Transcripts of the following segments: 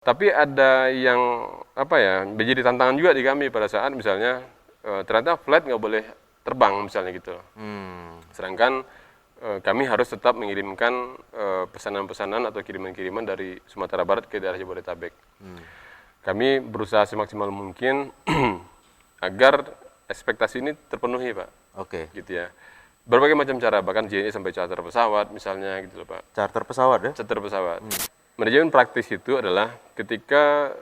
Tapi ada yang menjadi tantangan juga di kami pada saat misalnya ternyata flight nggak boleh terbang misalnya gitu. Sedangkan kami harus tetap mengirimkan pesanan-pesanan atau kiriman-kiriman dari Sumatera Barat ke daerah Jabodetabek. Kami berusaha semaksimal mungkin agar ekspektasi ini terpenuhi, Pak. Oke. Gitu ya. Berbagai macam cara, bahkan JNE sampai charter pesawat misalnya gitu loh, Pak. Charter pesawat ya? Charter pesawat. Manajemen praktis itu adalah ketika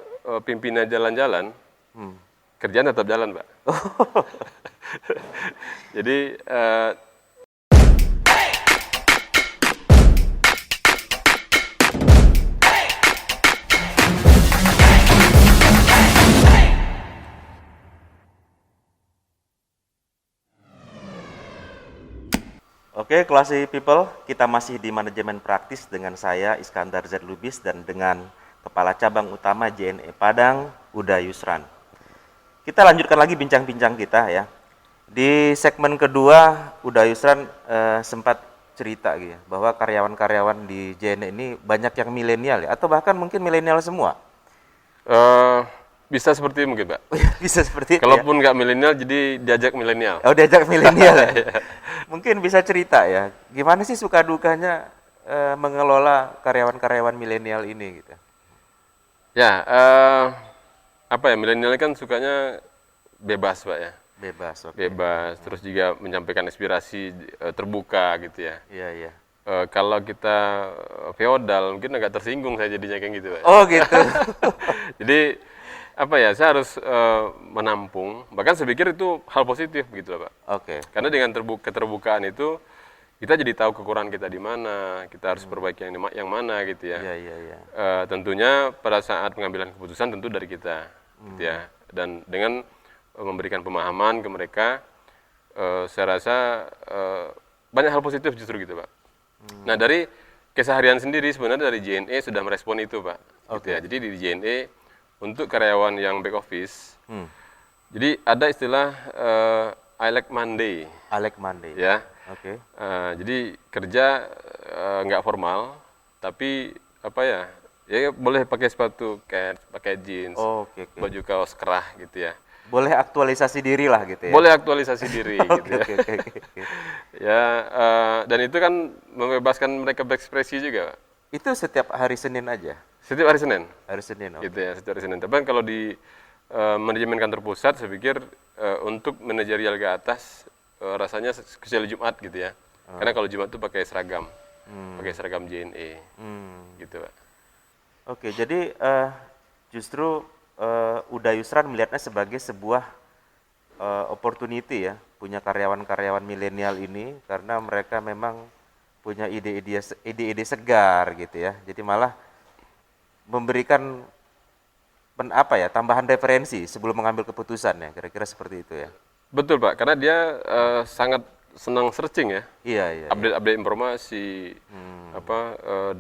pimpinan jalan-jalan, kerjaan tetap jalan, Pak. Jadi Oke, Classy People, kita masih di manajemen praktis dengan saya Iskandar Z. Lubis dan dengan Kepala Cabang Utama JNE Padang, Uda Yusran. Kita lanjutkan lagi bincang-bincang kita ya. Di segmen kedua, Uda Yusran sempat cerita gitu ya, bahwa karyawan-karyawan di JNE ini banyak yang milenial ya, atau bahkan mungkin milenial semua. bisa seperti itu mungkin, Pak. Bisa seperti itu ya. Kalaupun nggak milenial, jadi diajak milenial. Oh, diajak milenial ya. Mungkin bisa cerita ya, gimana sih suka dukanya mengelola karyawan-karyawan milenial ini gitu. Ya, milenial kan sukanya bebas, Pak ya. Bebas, oke. Bebas, terus juga menyampaikan aspirasi terbuka gitu ya. Iya, iya. Kalau kita feodal, mungkin agak tersinggung saya jadinya kayak gitu, Pak. Oh, gitu. Jadi saya harus menampung. Bahkan saya pikir itu hal positif gitu loh, Pak. Oke. Karena dengan keterbukaan itu kita jadi tahu kekurangan kita di mana, kita harus perbaiki yang mana gitu ya. Iya, iya, iya. Tentunya pada saat pengambilan keputusan tentu dari kita, gitu ya. Dan dengan memberikan pemahaman ke mereka, saya rasa banyak hal positif justru gitu, Pak. Nah, dari keseharian sendiri sebenarnya dari JNE sudah merespon itu, Pak. Gitu ya. Jadi di JNE untuk karyawan yang back office, jadi ada istilah I like Monday. I like Monday. Ya. Oke. Jadi kerja nggak formal, tapi ya boleh pakai sepatu kayak pakai jeans, Oke, oke. baju kaos kerah gitu ya. Boleh aktualisasi diri lah gitu ya. Boleh aktualisasi diri gitu Oke, ya. oke, oke, oke. Ya, dan itu kan membebaskan mereka berekspresi juga, Pak. Itu setiap hari Senin aja. Setiap hari Senin. Hari Senin, oke. Gitu ya, setiap hari Senin. Tapi kan kalau di manajemen kantor pusat, saya pikir untuk manajerial ke atas rasanya kecuali Jumat gitu ya. Karena kalau Jumat itu pakai seragam JNE, gitu, Pak. Oke, jadi justru Uda Yusran melihatnya sebagai sebuah opportunity ya, punya karyawan-karyawan milenial ini karena mereka memang punya ide-ide segar gitu ya. Jadi malah memberikan tambahan referensi sebelum mengambil keputusan ya, kira-kira seperti itu ya. Betul, Pak, karena dia sangat senang searching ya. Iya, iya. Update-update informasi,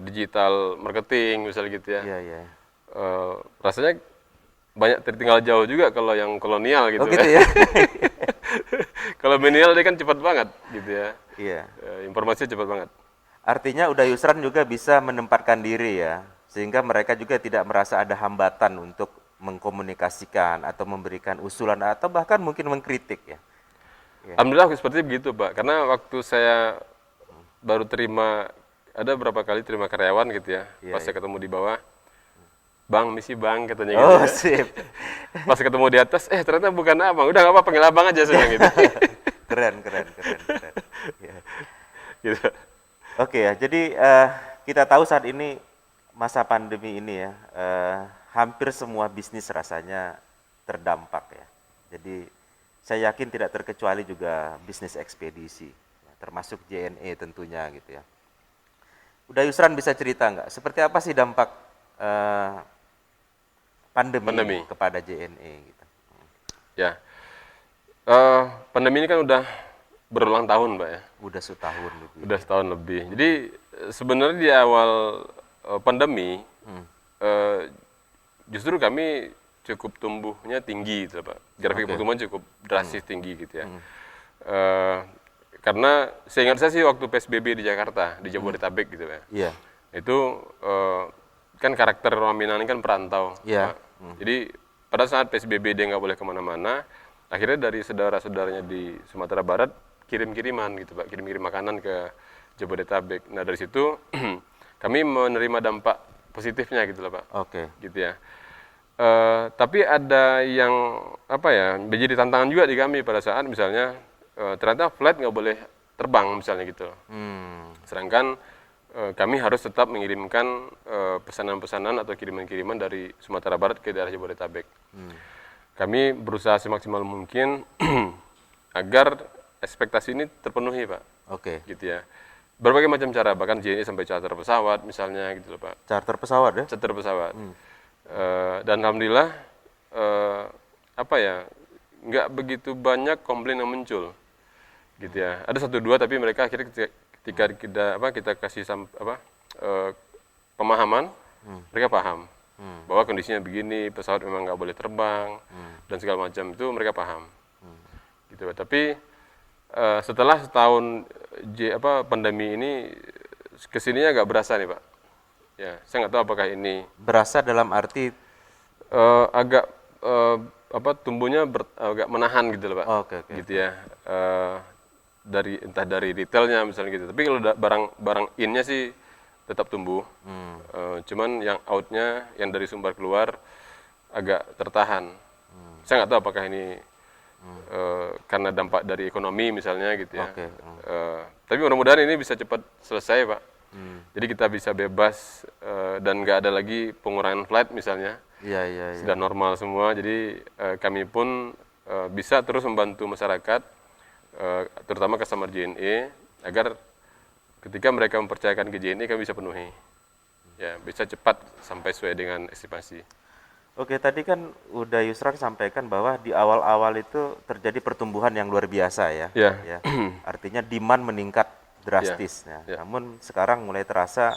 digital marketing misalnya gitu ya. Iya, iya. Rasanya banyak tertinggal jauh juga kalau yang kolonial gitu. Oh, gitu ya. Kalau milenial dia kan cepat banget gitu ya. Iya. Informasinya cepat banget. Artinya Uda Yusran juga bisa menempatkan diri ya, sehingga mereka juga tidak merasa ada hambatan untuk mengkomunikasikan atau memberikan usulan atau bahkan mungkin mengkritik ya. Alhamdulillah seperti begitu, Pak. Karena waktu saya baru ada berapa kali terima karyawan gitu ya. Pas saya ketemu di bawah, Bang, misi Bang katanya gitu. Oh, ya. sip. Pas ketemu di atas, ternyata bukan Abang. Udah nggak apa-apa, panggil Abang aja saya gitu. Keren. Ya. Gitu. Oke ya, jadi kita tahu saat ini masa pandemi ini ya, hampir semua bisnis rasanya terdampak ya. Jadi saya yakin tidak terkecuali juga bisnis ekspedisi, ya, termasuk JNE tentunya gitu ya. Uda Yusran bisa cerita nggak, seperti apa sih dampak pandemi kepada JNE gitu? Ya, pandemi ini kan udah berulang tahun, Pak ya. Udah setahun lebih. Udah setahun lebih. Jadi sebenarnya di awal pandemi, justru kami cukup tumbuhnya tinggi, gitu, Pak. Grafik pertumbuhan cukup drastis tinggi gitu ya. Karena seingat saya sih waktu PSBB di Jakarta, di Jabodetabek gitu ya. Iya. Itu kan karakter orang Minang ini kan perantau. Iya. Pak. Jadi pada saat PSBB dia nggak boleh kemana-mana, akhirnya dari saudara-saudaranya di Sumatera Barat kirim-kiriman gitu Pak, kirim-kirim makanan ke Jabodetabek. Nah dari situ kami menerima dampak positifnya gitu loh Pak, Oke. gitu ya. Tapi ada yang apa ya, menjadi tantangan juga di kami pada saat misalnya ternyata flight nggak boleh terbang misalnya gitu. Sedangkan kami harus tetap mengirimkan pesanan-pesanan atau kiriman-kiriman dari Sumatera Barat ke daerah Jabodetabek. Kami berusaha semaksimal mungkin agar ekspektasi ini terpenuhi, Pak. Oke. Gitu ya. Berbagai macam cara, bahkan JNE sampai charter pesawat misalnya gitu loh, Pak. Charter pesawat ya? Charter pesawat. Dan alhamdulillah apa ya, nggak begitu banyak komplain yang muncul. Gitu ya. Ada 1-2 tapi mereka akhirnya ketika kita kasih pemahaman, mereka paham bahwa kondisinya begini, pesawat memang nggak boleh terbang dan segala macam itu mereka paham. Gitu. Tapi setelah setahun pandemi ini kesininya agak berasa nih Pak. Ya, saya nggak tahu apakah ini Berasa dalam arti agak tumbuhnya agak menahan gitu loh Pak. oke. Gitu ya. Entah dari retailnya misalnya gitu. Tapi kalau barang innya sih tetap tumbuh. Cuman yang outnya, yang dari sumber keluar agak tertahan. Saya nggak tahu apakah ini karena dampak dari ekonomi misalnya gitu ya. Oke. Tapi mudah-mudahan ini bisa cepat selesai Pak. Jadi kita bisa bebas dan nggak ada lagi pengurangan flight misalnya. Iya. Sudah normal semua. Jadi kami pun bisa terus membantu masyarakat, terutama customer JNE, agar ketika mereka mempercayakan ke JNE kami bisa penuhi. Ya, bisa cepat sampai sesuai dengan estimasi. Oke, tadi kan udah Yusran sampaikan bahwa di awal-awal itu terjadi pertumbuhan yang luar biasa ya. Ya. Ya. Artinya demand meningkat drastis. Ya. Namun sekarang mulai terasa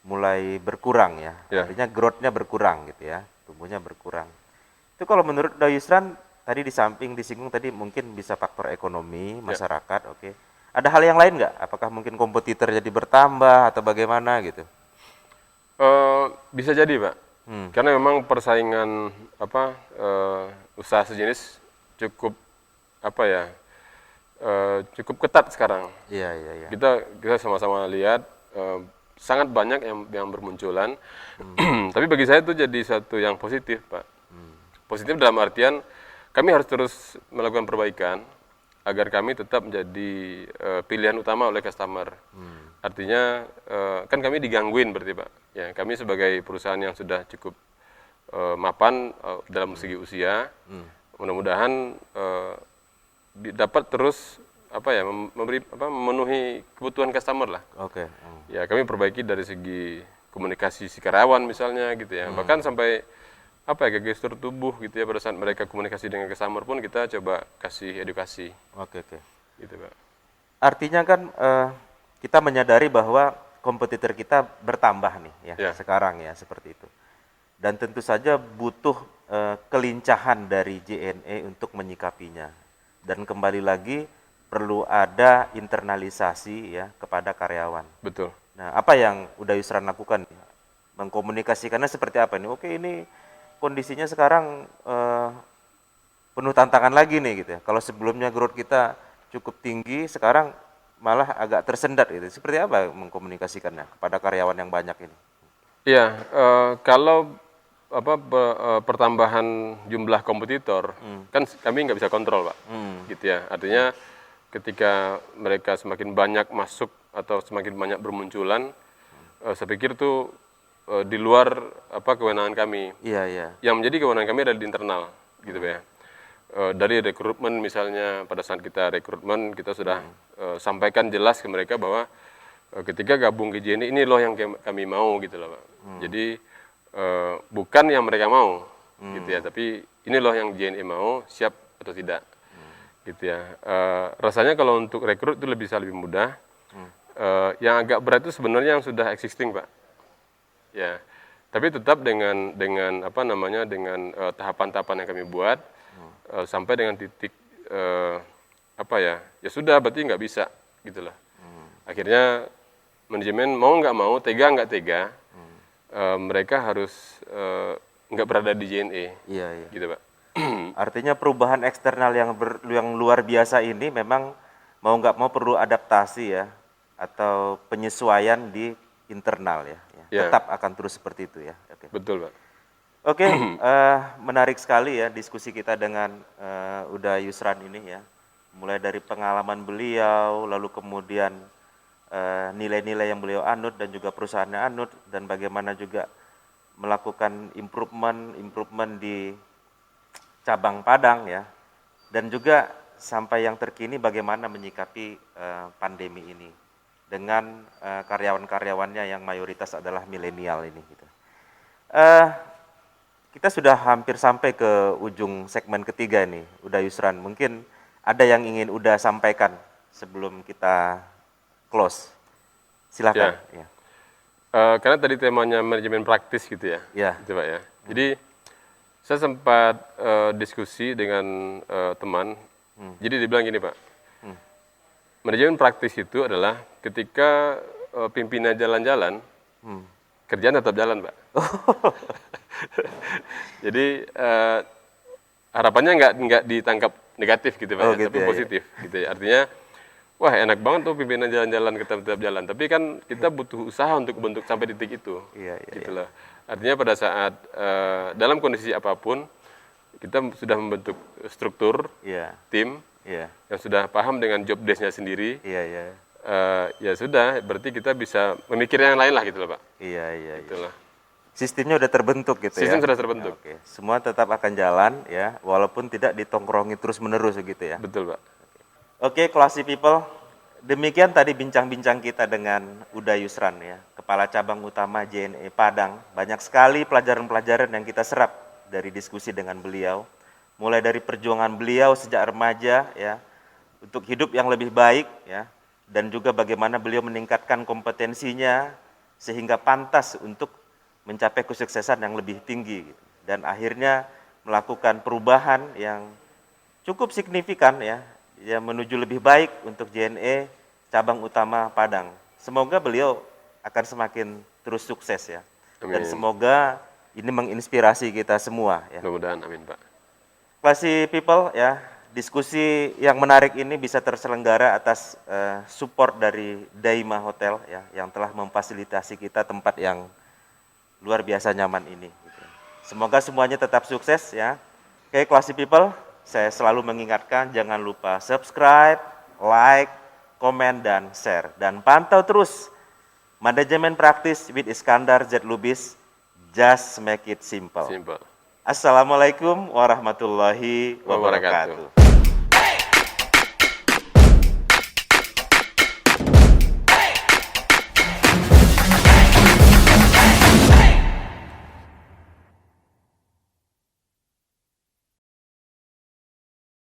mulai berkurang ya. Ya. Artinya growth-nya berkurang gitu ya. Tumbuhnya berkurang. Itu kalau menurut Yusran tadi di samping disinggung tadi mungkin bisa faktor ekonomi masyarakat, oke. Ada hal yang lain nggak? Apakah mungkin kompetitor jadi bertambah atau bagaimana gitu? Bisa jadi Pak. Karena memang persaingan usaha sejenis cukup cukup ketat sekarang. Iya. Kita sama-sama lihat sangat banyak yang bermunculan. Tapi bagi saya itu jadi satu yang positif Pak. Positif dalam artian kami harus terus melakukan perbaikan agar kami tetap menjadi pilihan utama oleh customer. Artinya kan kami digangguin berarti Pak. Ya, kami sebagai perusahaan yang sudah cukup mapan dalam segi usia, mudah-mudahan dapat terus memenuhi kebutuhan customer lah. Oke. Ya, kami perbaiki dari segi komunikasi si karyawan misalnya gitu ya. Bahkan sampai gestur tubuh gitu ya, pada saat mereka komunikasi dengan customer pun kita coba kasih edukasi. Oke. Gitu Pak. Artinya kan kita menyadari bahwa kompetitor kita bertambah nih ya sekarang ya seperti itu. Dan tentu saja butuh kelincahan dari JNE untuk menyikapinya. Dan kembali lagi perlu ada internalisasi ya kepada karyawan. Betul. Nah, apa yang udah Yusran lakukan? Mengkomunikasikannya seperti apa nih? Oke, ini kondisinya sekarang penuh tantangan lagi nih gitu ya. Kalau sebelumnya growth kita cukup tinggi, sekarang malah agak tersendat gitu. Seperti apa mengkomunikasikannya kepada karyawan yang banyak ini? Iya, kalau pertambahan jumlah kompetitor kan kami nggak bisa kontrol Pak, gitu ya. Artinya ketika mereka semakin banyak masuk atau semakin banyak bermunculan, saya pikir itu di luar kewenangan kami. Iya. Yang menjadi kewenangan kami adalah di internal, gitu ya. Dari rekrutmen misalnya, pada saat kita rekrutmen kita sudah sampaikan jelas ke mereka bahwa ketika gabung ke JNE ini loh yang kami mau gitu loh Pak. Jadi bukan yang mereka mau gitu ya, tapi ini loh yang JNE mau, siap atau tidak gitu ya. Rasanya kalau untuk rekrut itu bisa lebih mudah. Yang agak berat itu sebenarnya yang sudah existing Pak. Ya, tapi tetap dengan tahapan-tahapan yang kami buat sampai dengan titik ya sudah berarti nggak bisa gitulah. Akhirnya manajemen mau nggak mau, tega nggak tega, mereka harus nggak berada di JNE, Iya, iya. gitu Pak. Artinya perubahan eksternal yang luar biasa ini memang mau nggak mau perlu adaptasi ya, atau penyesuaian di internal ya. Ya. Tetap akan terus seperti itu ya. Oke. Betul Pak. Oke, menarik sekali ya diskusi kita dengan Uda Yusran ini ya. Mulai dari pengalaman beliau, lalu kemudian nilai-nilai yang beliau anut dan juga perusahaannya anut, dan bagaimana juga melakukan improvement di cabang Padang ya, dan juga sampai yang terkini bagaimana menyikapi pandemi ini dengan karyawan-karyawannya yang mayoritas adalah milenial ini gitu. Kita sudah hampir sampai ke ujung segmen ketiga nih, Uda Yusran. Mungkin ada yang ingin Uda sampaikan sebelum kita close. Silakan. Ya. Karena tadi temanya manajemen praktis gitu ya, Ya. gitu Pak ya. Jadi saya sempat diskusi dengan teman. Jadi dibilang gini Pak, manajemen praktis itu adalah ketika pimpinan jalan-jalan, kerjaan tetap jalan Pak. Jadi harapannya nggak ditangkap negatif gitu Pak, Oh, ya, gitu tapi ya, positif gitu ya. Artinya, wah enak banget tuh pimpinan jalan-jalan, tetap jalan. Tapi kan kita butuh usaha untuk bentuk sampai titik itu. Iya, iya, Gitu loh. Artinya pada saat dalam kondisi apapun, kita sudah membentuk struktur, Iya, tim, iya, yang sudah paham dengan job desk-nya sendiri, iya, iya, ya sudah, berarti kita bisa memikirkan yang lain lah gitu loh Pak. iya, iya. Gitu loh. Sistemnya udah terbentuk gitu ya. Sistem sudah terbentuk. Oke, semua tetap akan jalan ya, walaupun tidak ditongkrongi terus-menerus gitu ya. Betul Pak. Oke, classy people. Demikian tadi bincang-bincang kita dengan Uda Yusran ya, Kepala Cabang Utama JNE Padang. Banyak sekali pelajaran-pelajaran yang kita serap dari diskusi dengan beliau. Mulai dari perjuangan beliau sejak remaja ya, untuk hidup yang lebih baik ya, dan juga bagaimana beliau meningkatkan kompetensinya sehingga pantas untuk mencapai kesuksesan yang lebih tinggi gitu. Dan akhirnya melakukan perubahan yang cukup signifikan ya, menuju lebih baik untuk JNE Cabang Utama Padang. Semoga beliau akan semakin terus sukses ya. Amin. Dan semoga ini menginspirasi kita semua ya. Mudah-mudahan, amin Pak. Classy people ya, diskusi yang menarik ini bisa terselenggara atas support dari Daima Hotel ya, yang telah memfasilitasi kita tempat yang luar biasa nyaman ini. Gitu. Semoga semuanya tetap sukses ya. Oke, classy people, saya selalu mengingatkan jangan lupa subscribe, like, komen, dan share. Dan pantau terus Manajemen Praktis with Iskandar Z. Lubis, just make it simple. Simple. Assalamualaikum warahmatullahi wabarakatuh.